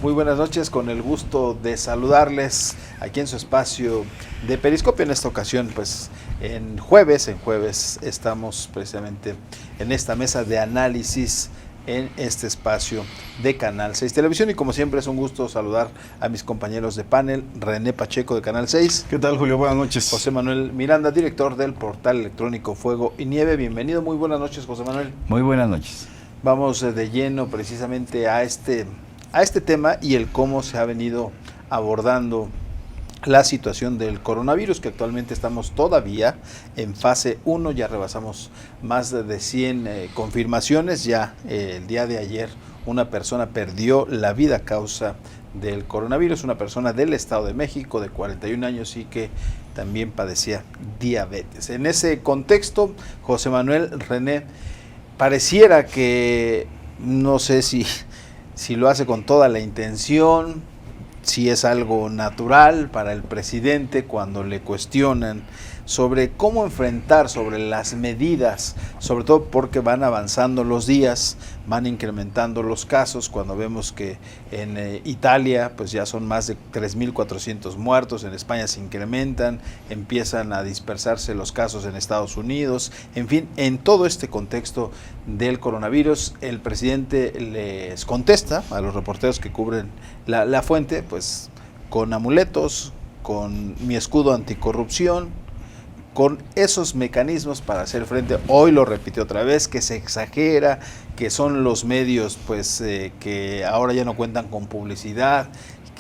Muy buenas noches, con el gusto de saludarles aquí en su espacio de Periscopio. En esta ocasión, pues en jueves estamos precisamente en esta mesa de análisis en este espacio de Canal 6 Televisión, y como siempre es un gusto saludar a mis compañeros de panel. René Pacheco de Canal 6. ¿Qué tal, Julio? Buenas noches. José Manuel Miranda, director del portal electrónico Fuego y Nieve. Bienvenido, muy buenas noches, José Manuel. Muy buenas noches. Vamos de lleno precisamente a este tema y el cómo se ha venido abordando la situación del coronavirus, que actualmente estamos todavía en fase 1, ya rebasamos más de 100 confirmaciones, ya el día de ayer una persona perdió la vida a causa del coronavirus, una persona del Estado de México de 41 años y que también padecía diabetes. En ese contexto, José Manuel, René, pareciera que, no sé si lo hace con toda la intención, si es algo natural para el presidente cuando le cuestionan sobre cómo enfrentar, sobre las medidas, sobre todo porque van avanzando los días, van incrementando los casos, cuando vemos que en Italia pues ya son más de 3.400 muertos, en España se incrementan, empiezan a dispersarse los casos en Estados Unidos, en fin, en todo este contexto del coronavirus, el presidente les contesta a los reporteros que cubren la fuente, pues con amuletos, con mi escudo anticorrupción, con esos mecanismos para hacer frente. Hoy lo repitió otra vez, que se exagera, que son los medios pues que ahora ya no cuentan con publicidad,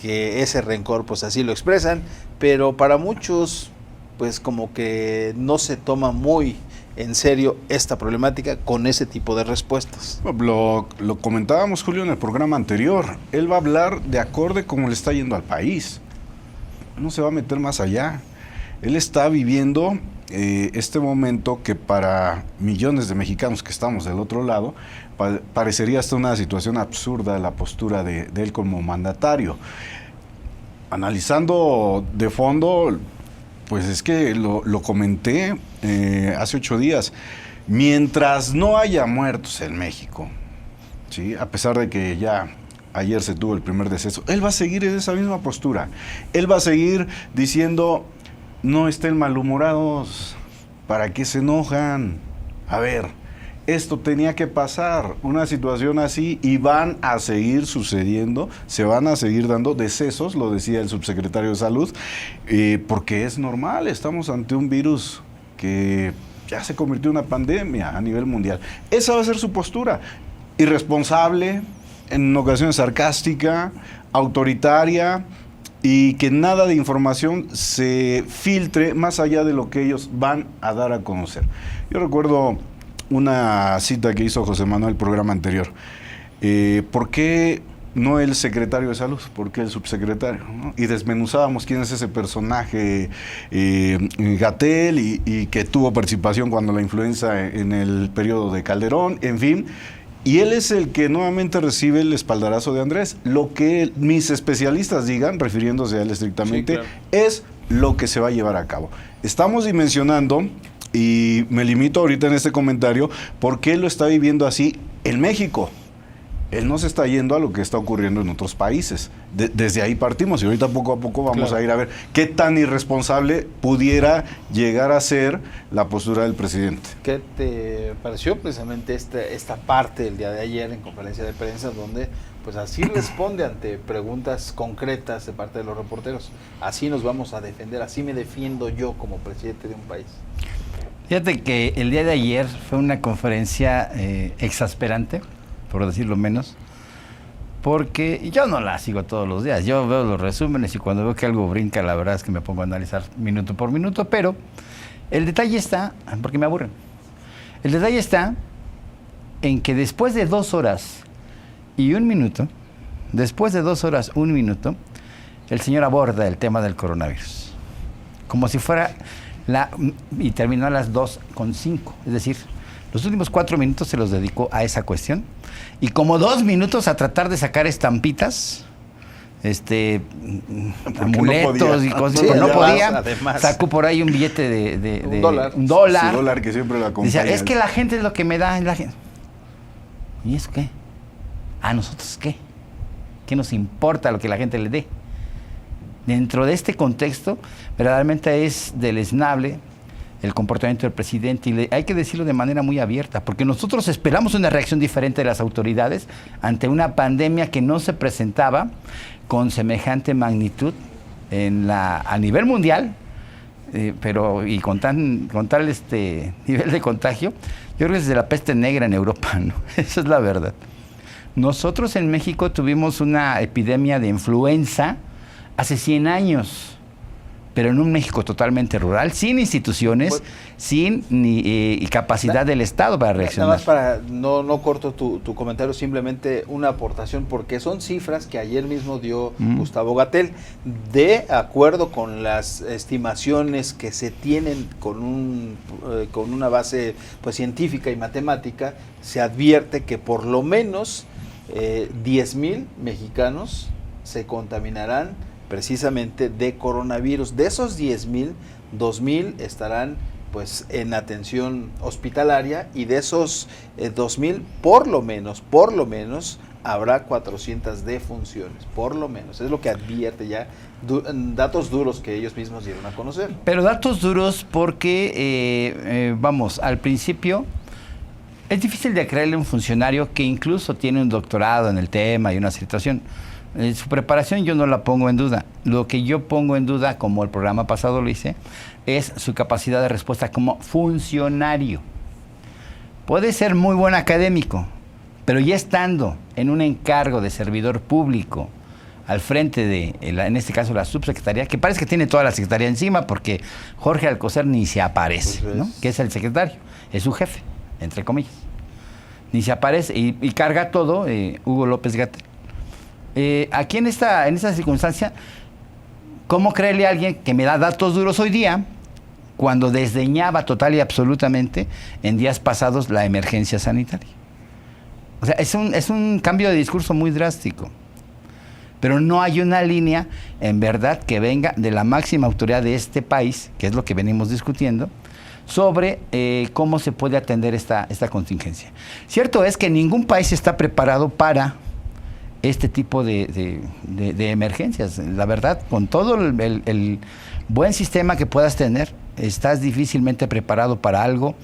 que ese rencor pues así lo expresan, pero para muchos pues como que no se toma muy en serio esta problemática con ese tipo de respuestas. Lo comentábamos, Julio, en el programa anterior. Él va a hablar de acorde cómo le está yendo al país. No se va a meter más allá. Él está viviendo este momento que para millones de mexicanos que estamos del otro lado, parecería hasta una situación absurda la postura de él como mandatario. Analizando de fondo, pues es que lo comenté hace 8 días. Mientras no haya muertos en México, ¿sí? A pesar de que ya ayer se tuvo el primer deceso, él va a seguir en esa misma postura. Él va a seguir diciendo: no estén malhumorados, ¿para qué se enojan? A ver, esto tenía que pasar, una situación así, y van a seguir sucediendo, se van a seguir dando decesos, lo decía el subsecretario de Salud, porque es normal, estamos ante un virus que ya se convirtió en una pandemia a nivel mundial. Esa va a ser su postura, irresponsable, en ocasiones sarcástica, autoritaria, y que nada de información se filtre más allá de lo que ellos van a dar a conocer. Yo recuerdo una cita que hizo José Manuel el programa anterior. ¿Por qué no el secretario de Salud? ¿Por qué el subsecretario? ¿No? Y desmenuzábamos quién es ese personaje, Gatell, y que tuvo participación cuando la influenza en el periodo de Calderón, en fin. Y él es el que nuevamente recibe el espaldarazo de Andrés. Lo que mis especialistas digan, refiriéndose a él estrictamente, sí, claro, es lo que se va a llevar a cabo. Estamos dimensionando, y me limito ahorita en este comentario, porque él lo está viviendo así en México. Él no se está yendo a lo que está ocurriendo en otros países. Desde ahí partimos, y ahorita poco a poco vamos a ir a ver qué tan irresponsable pudiera llegar a ser la postura del presidente. ¿Qué te pareció precisamente esta parte del día de ayer en conferencia de prensa, donde pues así responde ante preguntas concretas de parte de los reporteros? Así nos vamos a defender, así me defiendo yo como presidente de un país. Fíjate que el día de ayer fue una conferencia exasperante, por decirlo menos, porque yo no la sigo todos los días. Yo veo los resúmenes y cuando veo que algo brinca, la verdad es que me pongo a analizar minuto por minuto, pero el detalle está, porque me aburren, el detalle está en que después de 2 horas y 1 minuto, el señor aborda el tema del coronavirus. como si fuera y terminó a las 2:05. Es decir, los últimos 4 minutos se los dedicó a esa cuestión y como 2 minutos a tratar de sacar estampitas, amuletos y cosas, Sí, pero no podía. además. Sacó por ahí un billete de un dólar. Un dólar. Su dólar que siempre lo acompaña. Decía, es que la gente es lo que me da. La gente. ¿Y eso qué? ¿A nosotros qué? ¿Qué nos importa lo que la gente le dé? Dentro de este contexto, verdaderamente es deleznable el comportamiento del presidente y hay que decirlo de manera muy abierta, porque nosotros esperamos una reacción diferente de las autoridades ante una pandemia que no se presentaba con semejante magnitud a nivel mundial, pero y con tal nivel de contagio, yo creo que es desde la peste negra en Europa, ¿no? Esa es la verdad. Nosotros en México tuvimos una epidemia de influenza hace 100 años, pero en un México totalmente rural, sin instituciones, sin capacidad del Estado para reaccionar. Nada más para, no corto tu comentario, simplemente una aportación, porque son cifras que ayer mismo dio Gustavo Gatell. De acuerdo con las estimaciones que se tienen con una base pues científica y matemática, se advierte que por lo menos 10,000 mexicanos se contaminarán precisamente de coronavirus. De esos 10,000, 2,000 estarán pues en atención hospitalaria y de esos 2,000 por lo menos habrá 400 defunciones, por lo menos. Es lo que advierte ya datos duros que ellos mismos dieron a conocer. Pero datos duros porque, al principio es difícil de creerle a un funcionario que incluso tiene un doctorado en el tema y una situación. Su preparación yo no la pongo en duda. Lo que yo pongo en duda, como el programa pasado lo hice, es su capacidad de respuesta como funcionario. Puede ser muy buen académico, pero ya estando en un encargo de servidor público al frente de, en este caso, la subsecretaría, que parece que tiene toda la secretaría encima porque Jorge Alcocer ni se aparece, ¿no? Que es el secretario, es su jefe, entre comillas. Ni se aparece y carga todo Hugo López-Gatell. Aquí en esta circunstancia, ¿cómo creerle a alguien que me da datos duros hoy día cuando desdeñaba total y absolutamente en días pasados la emergencia sanitaria? O sea, es un cambio de discurso muy drástico, pero no hay una línea en verdad que venga de la máxima autoridad de este país, que es lo que venimos discutiendo, sobre cómo se puede atender esta contingencia. Cierto es que ningún país está preparado para este tipo de emergencias. La verdad, con todo el buen sistema que puedas tener, estás difícilmente preparado para algo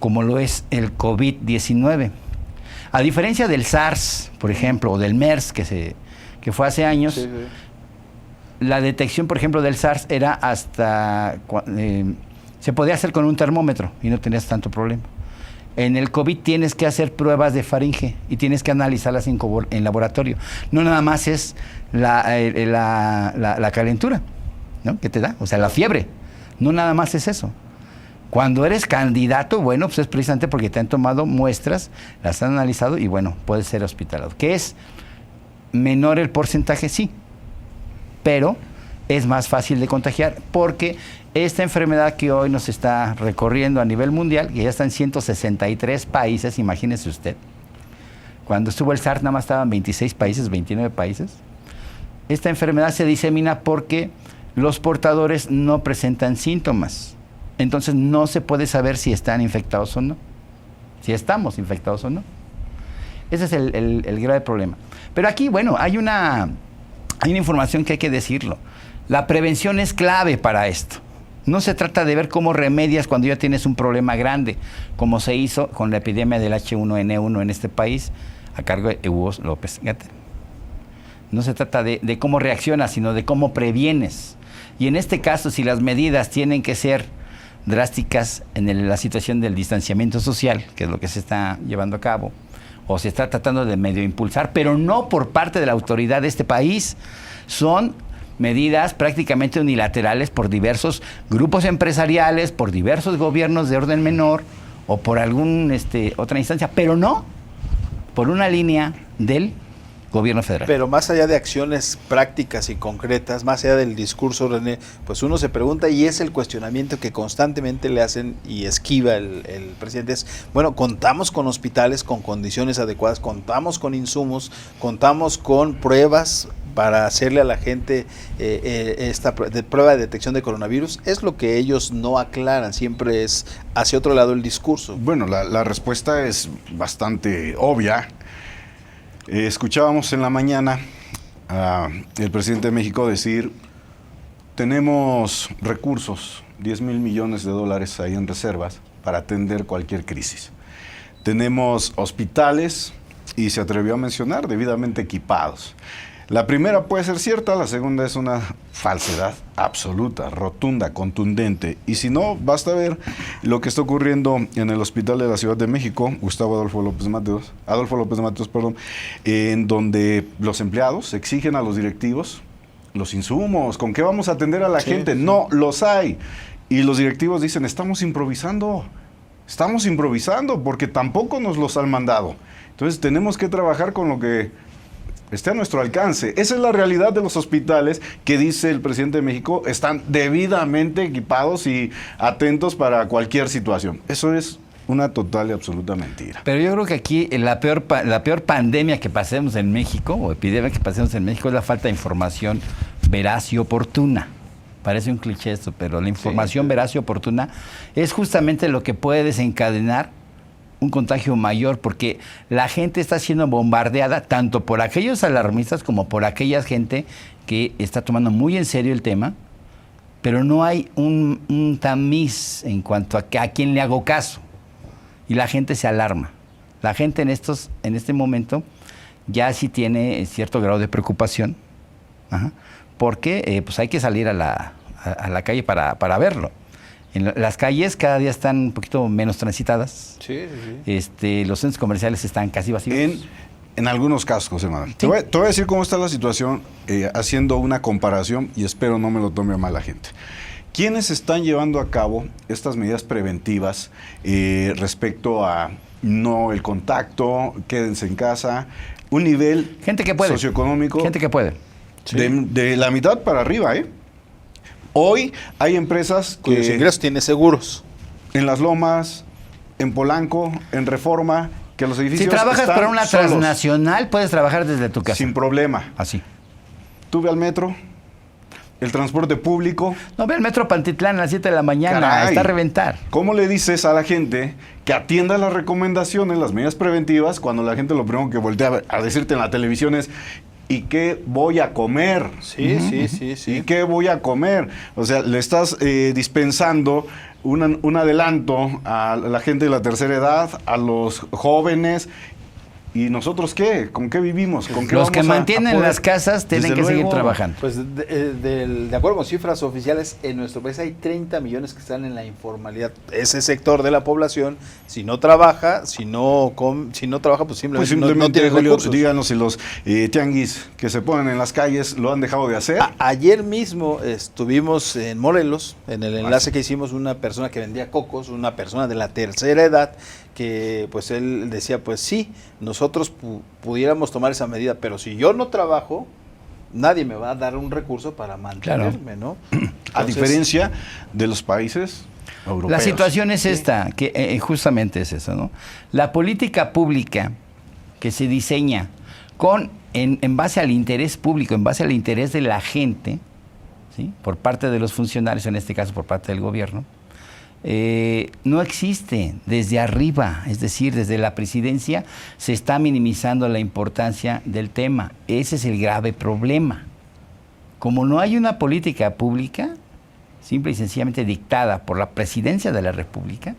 como lo es el COVID-19. A diferencia del SARS, por ejemplo, o del MERS, que fue hace años, sí. La detección, por ejemplo, del SARS era se podía hacer con un termómetro y no tenías tanto problema. En el COVID tienes que hacer pruebas de faringe y tienes que analizarlas en laboratorio. No nada más es la calentura, ¿no? Que te da, o sea, la fiebre. No nada más es eso. Cuando eres candidato, bueno, pues es precisamente porque te han tomado muestras, las han analizado y bueno, puedes ser hospitalado. ¿Qué es menor el porcentaje? Sí, pero es más fácil de contagiar porque esta enfermedad que hoy nos está recorriendo a nivel mundial, que ya está en 163 países, imagínese usted. Cuando estuvo el SARS nada más estaban 26 países, 29 países. Esta enfermedad se disemina porque los portadores no presentan síntomas. Entonces no se puede saber si están infectados o no, si estamos infectados o no. Ese es el grave problema. Pero aquí, bueno, hay una información que hay que decirlo. La prevención es clave para esto. No se trata de ver cómo remedias cuando ya tienes un problema grande, como se hizo con la epidemia del H1N1 en este país, a cargo de Hugo López-Gatell. No se trata de cómo reaccionas, sino de cómo previenes. Y en este caso, si las medidas tienen que ser drásticas en la situación del distanciamiento social, que es lo que se está llevando a cabo, o se está tratando de medio impulsar, pero no por parte de la autoridad de este país, son medidas prácticamente unilaterales por diversos grupos empresariales, por diversos gobiernos de orden menor o por alguna otra instancia, pero no por una línea del gobierno federal. Pero más allá de acciones prácticas y concretas, más allá del discurso, René, pues uno se pregunta, y es el cuestionamiento que constantemente le hacen y esquiva el presidente, es, bueno, contamos con hospitales con condiciones adecuadas, contamos con insumos, contamos con pruebas para hacerle a la gente esta prueba de detección de coronavirus. Es lo que ellos no aclaran, siempre es hacia otro lado el discurso. Bueno, la respuesta es bastante obvia. Escuchábamos en la mañana el presidente de México decir, tenemos recursos, 10,000 millones de dólares ahí en reservas para atender cualquier crisis. Tenemos hospitales, y se atrevió a mencionar, debidamente equipados. La primera puede ser cierta, la segunda es una falsedad absoluta, rotunda, contundente. Y si no, basta ver lo que está ocurriendo en el Hospital de la Ciudad de México, Adolfo López Mateos, en donde los empleados exigen a los directivos los insumos, ¿con qué vamos a atender a la gente? Sí. No los hay. Y los directivos dicen, estamos improvisando porque tampoco nos los han mandado. Entonces tenemos que trabajar con lo que esté a nuestro alcance. Esa es la realidad de los hospitales que dice el presidente de México, están debidamente equipados y atentos para cualquier situación. Eso es una total y absoluta mentira. Pero yo creo que aquí la peor pandemia que pasemos en México, o epidemia que pasemos en México, es la falta de información veraz y oportuna. Parece un cliché esto, pero la información veraz y oportuna es justamente lo que puede desencadenar un contagio mayor, porque la gente está siendo bombardeada tanto por aquellos alarmistas como por aquella gente que está tomando muy en serio el tema, pero no hay un tamiz en cuanto a quién le hago caso, y la gente se alarma. La gente en este momento ya sí tiene cierto grado de preocupación, porque pues hay que salir a la calle para verlo. Las calles cada día están un poquito menos transitadas. Sí. Los centros comerciales están casi vacíos. En algunos casos, José Manuel. Sí. Te voy a decir cómo está la situación, haciendo una comparación, y espero no me lo tome a mal la gente. ¿Quiénes están llevando a cabo estas medidas preventivas respecto a no el contacto, quédense en casa, un nivel gente que puede, socioeconómico? Gente que puede. Sí. De la mitad para arriba, ¿eh? Hoy hay empresas que... cuyos ingresos tienen seguros. En Las Lomas, en Polanco, en Reforma, que los edificios si trabajas están para una solos, transnacional, puedes trabajar desde tu casa. sin problema. Así. Tú ve al metro, el transporte público. No, ve el metro Pantitlán a las 7 de la mañana, Caray, está a reventar. ¿Cómo le dices a la gente que atienda las recomendaciones, las medidas preventivas, cuando la gente lo primero que voltea a decirte en la televisión es... ¿y qué voy a comer? Sí. ¿Y qué voy a comer? O sea, le estás dispensando un adelanto a la gente de la tercera edad, a los jóvenes. ¿Y nosotros qué? ¿Con qué vivimos? ¿Con qué Los vamos que mantienen poder? las casas tienen que seguir trabajando. Pues de acuerdo con cifras oficiales, en nuestro país hay 30 millones que están en la informalidad. Ese sector de la población, si no trabaja, pues simplemente, no tiene recursos. Díganos si los tianguis que se ponen en las calles lo han dejado de hacer. Ayer mismo estuvimos en Morelos, en el enlace que hicimos, una persona que vendía cocos, una persona de la tercera edad, que pues él decía, pues sí, nosotros pudiéramos tomar esa medida, pero si yo no trabajo, nadie me va a dar un recurso para mantenerme, ¿no? Entonces, a diferencia de los países europeos. La situación es esta, que justamente es eso, ¿no? La política pública que se diseña en base al interés público, en base al interés de la gente, ¿sí? Por parte de los funcionarios, en este caso por parte del gobierno, no existe desde arriba, es decir, desde la presidencia se está minimizando la importancia del tema. Ese es el grave problema. Como no hay una política pública, simple y sencillamente dictada por la presidencia de la República,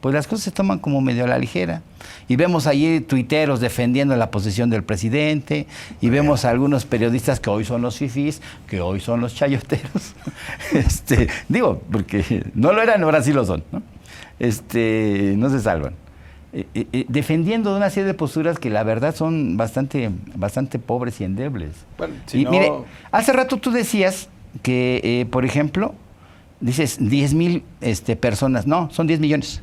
pues las cosas se toman como medio a la ligera. Y vemos allí tuiteros defendiendo la posición del presidente, y vemos a algunos periodistas que hoy son los fifís, que hoy son los chayoteros. Digo, porque no lo eran, ahora sí lo son, ¿no? No se salvan. Defendiendo una serie de posturas que la verdad son bastante pobres y endebles. Bueno, mire, hace rato tú decías que, por ejemplo, dices 10,000 personas. No, son 10 millones.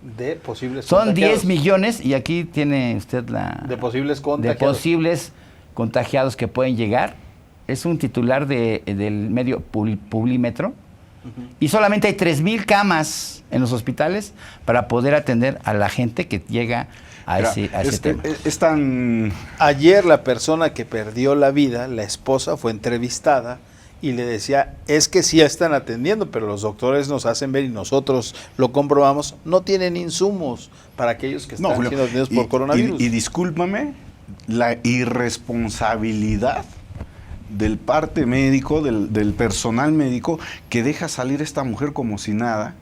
De posibles Son contagiados. 10 millones, y aquí tiene usted la... De posibles de contagiados. posibles contagiados que pueden llegar. Es un titular del medio Publímetro. Y solamente hay 3,000 camas en los hospitales para poder atender a la gente que llega a ese tema. Es tan... Ayer la persona que perdió la vida, la esposa, fue entrevistada y le decía, es que sí están atendiendo, pero los doctores nos hacen ver y nosotros lo comprobamos, no tienen insumos para aquellos que están Julio, siendo atendidos por coronavirus. Y discúlpame, la irresponsabilidad del parte médico, del personal médico, que deja salir a esta mujer como si nada,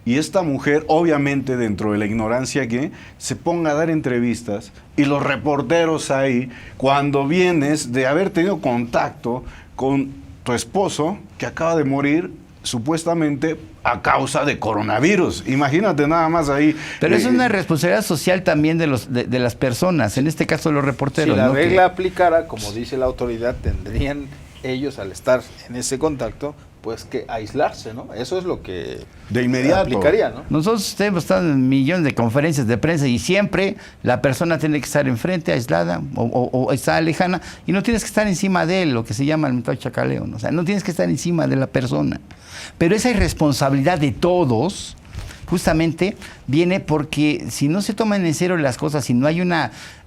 y esta mujer, obviamente, dentro de la ignorancia que se ponga a dar entrevistas, y los reporteros ahí, cuando vienes de haber tenido contacto con tu esposo, que acaba de morir, supuestamente a causa de coronavirus. Imagínate nada más ahí. Pero es una responsabilidad social también de las personas, en este caso de los reporteros. Si la ¿no? regla aplicara, como dice la autoridad, tendrían ellos, al estar en ese contacto, pues que aislarse, ¿no? Eso es lo que De inmediato aplicaría, ¿no? Nosotros hemos estado en millones de conferencias de prensa y siempre la persona tiene que estar enfrente, aislada o está lejana, y no tienes que estar encima de él, lo que se llama el método chacaleo, ¿no? O sea, no tienes que estar encima de la persona. Pero esa irresponsabilidad de todos justamente viene porque si no se toman en serio las cosas, si no hay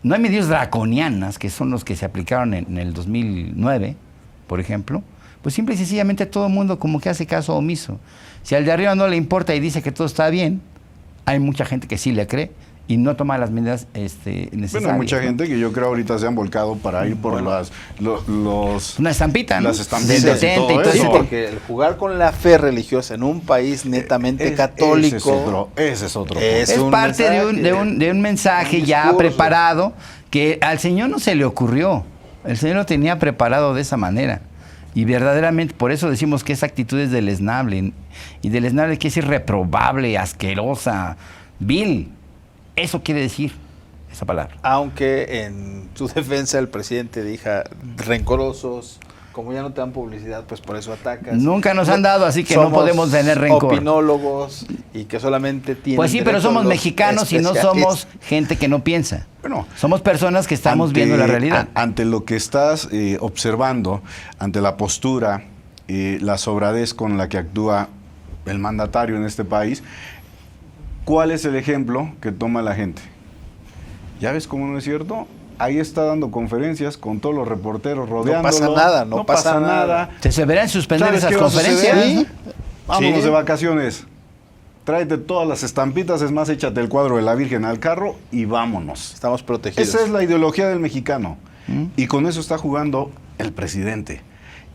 medidas draconianas, que son los que se aplicaron en el 2009, por ejemplo, pues simple y sencillamente todo el mundo como que hace caso omiso. Si al de arriba no le importa y dice que todo está bien, hay mucha gente que sí le cree y no toma las medidas necesarias. Bueno, mucha ¿no? gente que yo creo ahorita se han volcado para ir por Una estampita, ¿no? las estampitas Del y 70 y todo todo Sí, eso. porque el jugar con la fe religiosa en un país netamente católico Ese es otro. Es Es un parte mensaje, de un mensaje un ya discurso. preparado que al Señor no se le ocurrió. El Señor lo tenía preparado de esa manera. Y verdaderamente, por eso decimos que esa actitud es deleznable. Y deleznable quiere decir reprobable, asquerosa, vil. Eso quiere decir esa palabra. Aunque en su defensa el presidente dijo rencorosos, como ya no te dan publicidad, pues por eso atacas. Nunca nos han dado, así que no Somos podemos tener rencor. opinólogos y que solamente tienen Pues sí, pero derecho somos los mexicanos y no somos gente que no piensa. Bueno, Somos personas que estamos viendo la realidad. Ante lo que estás observando, ante la postura, la sobradez con la que actúa el mandatario en este país, ¿cuál es el ejemplo que toma la gente? ¿Ya ves cómo no es cierto? Ahí está dando conferencias con todos los reporteros rodeándolo. pasa nada, no pasa nada. Se deberán suspender ¿Sabes esas qué va a conferencias. suceder? ¿no? Vámonos Sí. de vacaciones. Tráete todas las estampitas, es más, échate el cuadro de la Virgen al carro y vámonos. Estamos protegidos. Esa es la ideología del mexicano. Y con eso está jugando el presidente.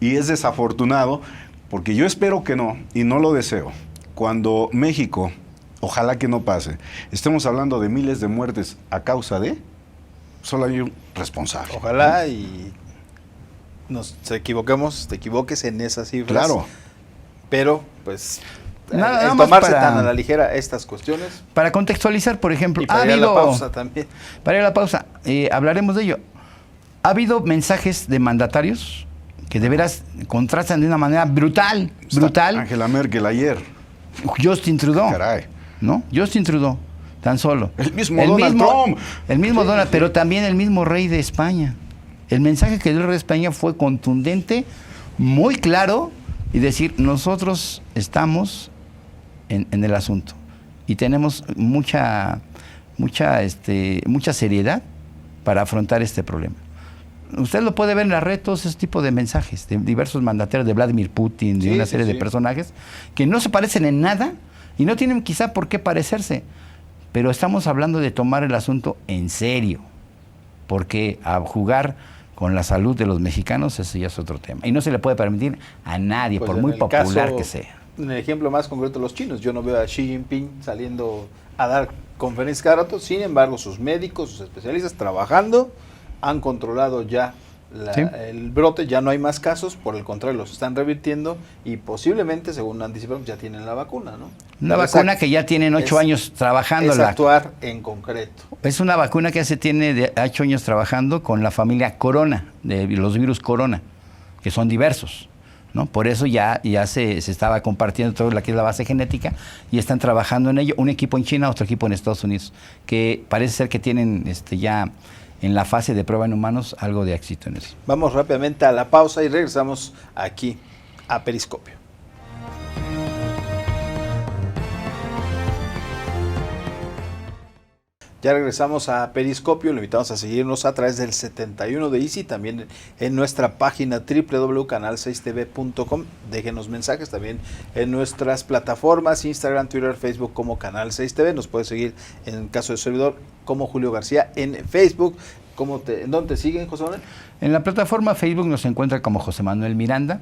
Y es desafortunado, porque yo espero que no, y no lo deseo. Cuando México, ojalá que no pase, estemos hablando de miles de muertes a causa de, solo hay un responsable. Ojalá y te equivoques en esas cifras. Claro. Pero, pues, Nada el más tomarse para- tan a la ligera estas cuestiones. Para contextualizar, por ejemplo, Y para ir a la pausa también. Para ir a la pausa, hablaremos de ello. Ha habido mensajes de mandatarios que de veras contrastan de una manera brutal, Está brutal. Angela Merkel ayer. Justin Trudeau, Caray. ¿no? Justin Trudeau, tan solo. El mismo Donald Trump. El mismo Donald, pero también el mismo rey de España. El mensaje que dio el rey de España fue contundente, muy claro, y decir, nosotros estamos en el asunto y tenemos mucha seriedad para afrontar este problema. Usted lo puede ver en la red, todos ese tipo de mensajes de diversos mandatarios, de Vladimir Putin, de Sí, una sí, serie de sí. personajes que no se parecen en nada y no tienen quizá por qué parecerse, pero estamos hablando de tomar el asunto en serio, porque a jugar con la salud de los mexicanos, eso ya es otro tema. Y no se le puede permitir a nadie, Pues por en muy el popular caso- que sea. En el ejemplo más concreto, los chinos. Yo no veo a Xi Jinping saliendo a dar conferencias cada rato. Sin embargo, sus médicos, sus especialistas trabajando, han controlado ya Sí. el brote. Ya no hay más casos. Por el contrario, los están revirtiendo y posiblemente, según anticipamos, ya tienen la vacuna, ¿no? Una Pero es vacuna act- que ya tienen 8 es- años Es trabajándola. actuar en concreto. Es una vacuna que ya se tiene de 8 años trabajando con la familia Corona, de los virus Corona, que son diversos. ¿no? Por eso ya se estaba compartiendo todo lo que es la base genética y están trabajando en ello. Un equipo en China, otro equipo en Estados Unidos, que parece ser que tienen ya en la fase de prueba en humanos algo de éxito en eso. Vamos rápidamente a la pausa y regresamos aquí a Periscopio. Ya regresamos a Periscopio, lo invitamos a seguirnos a través del 71 de Easy, también en nuestra página www.canal6tv.com. Déjenos mensajes también en nuestras plataformas, Instagram, Twitter, Facebook como Canal 6 TV. Nos puede seguir en caso de servidor como Julio García en Facebook. ¿En dónde te siguen, José Manuel? En la plataforma Facebook nos encuentra como José Manuel Miranda,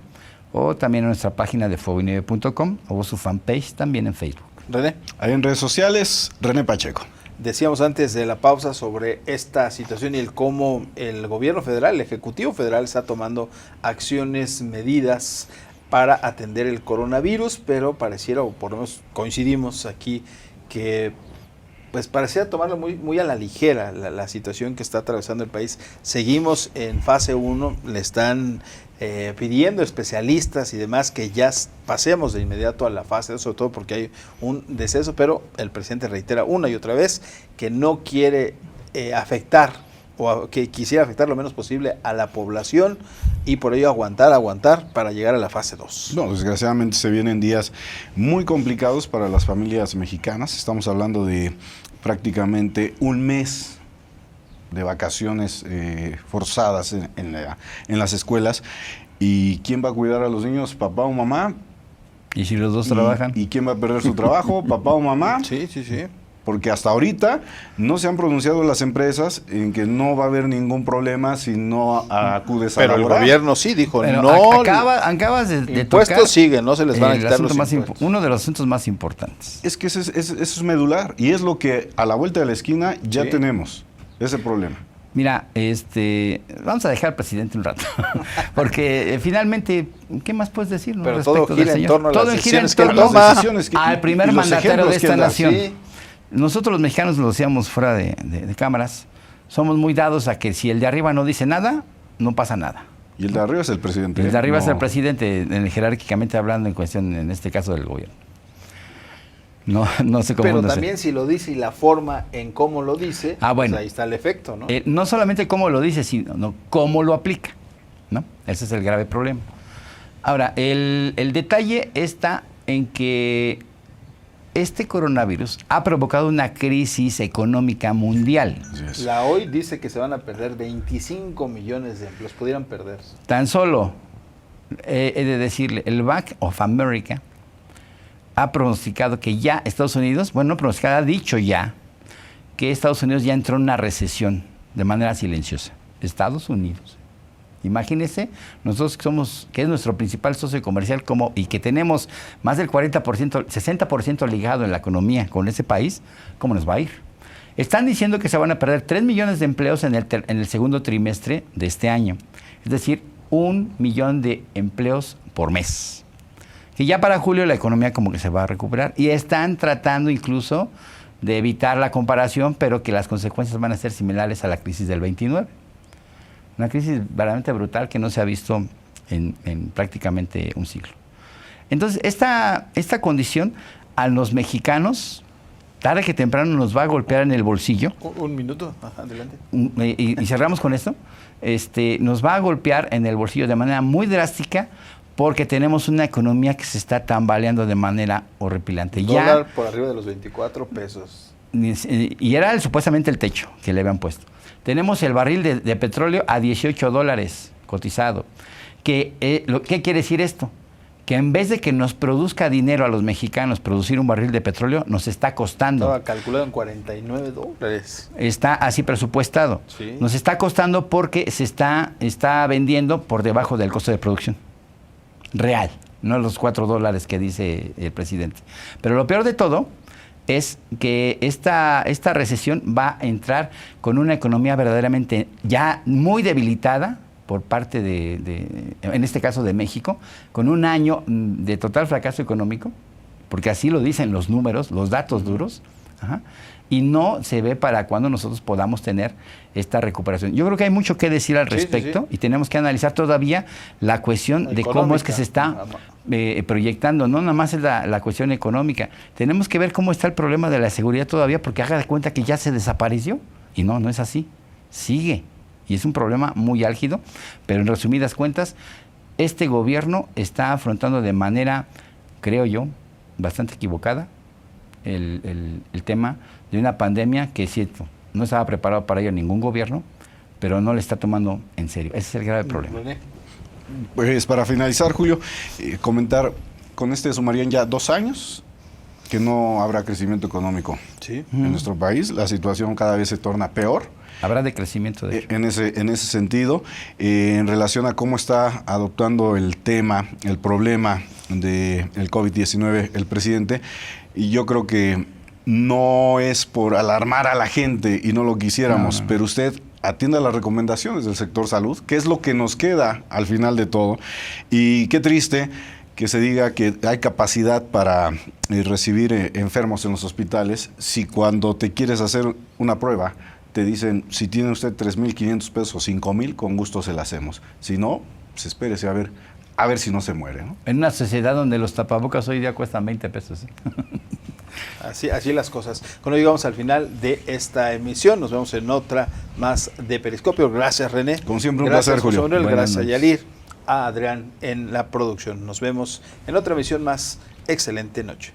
o también en nuestra página de fuegoynieve.com o su fanpage también en Facebook. René. Ahí en redes sociales, René Pacheco. Decíamos antes de la pausa sobre esta situación y el cómo el gobierno federal, el Ejecutivo Federal está tomando acciones, medidas para atender el coronavirus, pero pareciera, o por lo menos coincidimos aquí, que pues parecía tomarlo muy a la ligera la situación que está atravesando el país. Seguimos en fase 1, le están pidiendo especialistas y demás que ya pasemos de inmediato a la fase 2, sobre todo porque hay un deceso, pero el presidente reitera una y otra vez que no quiere afectar o que quisiera afectar lo menos posible a la población y por ello aguantar para llegar a la fase 2. No, desgraciadamente se vienen días muy complicados para las familias mexicanas. Estamos hablando de prácticamente un mes de vacaciones forzadas en las escuelas. ¿Y quién va a cuidar a los niños? ¿Papá o mamá? ¿Y si los dos trabajan? ¿Y quién va a perder su trabajo? ¿Papá o mamá? Sí. Porque hasta ahorita no se han pronunciado las empresas en que no va a haber ningún problema si no acudes a laborar. Pero el gobierno sí dijo, bueno, no. Acabas de impuestos tocar siguen, no se les van a quitar los impuestos. Uno de los asuntos más importantes. Es que eso es medular y es lo que a la vuelta de la esquina ya tenemos, ese problema. Mira, vamos a dejar al presidente un rato, porque finalmente, ¿qué más puedes decir? ¿No? Pero todo gira en torno a las decisiones que toma toma al primer mandatario de esta nación. Sí. Nosotros los mexicanos lo decíamos fuera de cámaras, somos muy dados a que si el de arriba no dice nada, no pasa nada. Y el de arriba es el presidente. El de arriba es el presidente, jerárquicamente hablando, en cuestión, en este caso, del gobierno. No se confunda. Pero también si lo dice y la forma en cómo lo dice, bueno, pues ahí está el efecto, ¿no? No solamente cómo lo dice, sino cómo lo aplica, ¿no? Ese es el grave problema. Ahora, el detalle está en que este coronavirus ha provocado una crisis económica mundial. La OI dice que se van a perder 25 millones de empleos, pudieran perderse. Tan solo, he de decirle, el Bank of America ha pronosticado que ya Estados Unidos, bueno, no pronosticado, ha dicho ya que Estados Unidos ya entró en una recesión de manera silenciosa. Estados Unidos. Imagínense, nosotros que es nuestro principal socio comercial y que tenemos más del 40%, 60% ligado en la economía con ese país, ¿cómo nos va a ir? Están diciendo que se van a perder 3 millones de empleos en el segundo trimestre de este año. Es decir, 1 millón de empleos por mes. Que ya para julio la economía como que se va a recuperar y están tratando incluso de evitar la comparación, pero que las consecuencias van a ser similares a la crisis del 29. Una crisis verdaderamente brutal que no se ha visto en prácticamente un siglo. Entonces, esta condición a los mexicanos, tarde que temprano, nos va a golpear en el bolsillo. Un minuto, adelante. Y cerramos con esto. Nos va a golpear en el bolsillo de manera muy drástica, porque tenemos una economía que se está tambaleando de manera horripilante. Dólar por arriba de los 24 pesos. Y era supuestamente el techo que le habían puesto. Tenemos el barril de petróleo a $18 cotizado. ¿Qué quiere decir esto? Que en vez de que nos produzca dinero a los mexicanos producir un barril de petróleo, nos está costando. Estaba calculado en $49. Está así presupuestado. Sí. Nos está costando porque se está vendiendo por debajo del costo de producción real, no los $4 que dice el presidente. Pero lo peor de todo es que esta recesión va a entrar con una economía verdaderamente ya muy debilitada por parte en este caso de México, con un año de total fracaso económico, porque así lo dicen los números, los datos duros, Ajá. Y no se ve para cuándo nosotros podamos tener esta recuperación. Yo creo que hay mucho que decir al respecto y tenemos que analizar todavía la cuestión de cómo es que se está proyectando. No nada más es la cuestión económica. Tenemos que ver cómo está el problema de la seguridad todavía, porque haga de cuenta que ya se desapareció. Y no, no es así. Sigue. Y es un problema muy álgido, pero en resumidas cuentas, este gobierno está afrontando de manera, creo yo, bastante equivocada el tema de una pandemia que es cierto, no estaba preparado para ello ningún gobierno, pero no le está tomando en serio. Ese es el grave problema. Pues para finalizar, Julio, comentar, con este sumarían ya 2 años que no habrá crecimiento económico en nuestro país. La situación cada vez se torna peor. Habrá decrecimiento de hecho. En ese sentido, en relación a cómo está adoptando el tema, el problema del COVID-19 el presidente, y yo creo que no es por alarmar a la gente y no lo quisiéramos, pero usted atienda las recomendaciones del sector salud, que es lo que nos queda al final de todo. Y qué triste que se diga que hay capacidad para recibir enfermos en los hospitales si cuando te quieres hacer una prueba te dicen, si tiene usted 3,500 pesos o 5,000, con gusto se la hacemos. Si no, pues espérese a ver si no se muere, ¿no? En una sociedad donde los tapabocas hoy día cuestan 20 pesos. Así las cosas. Con ello llegamos al final de esta emisión. Nos vemos en otra más de Periscopio. Gracias, René. Como siempre, un placer, Julio. Gracias a Yalir, a Adrián en la producción. Nos vemos en otra emisión más. Excelente noche.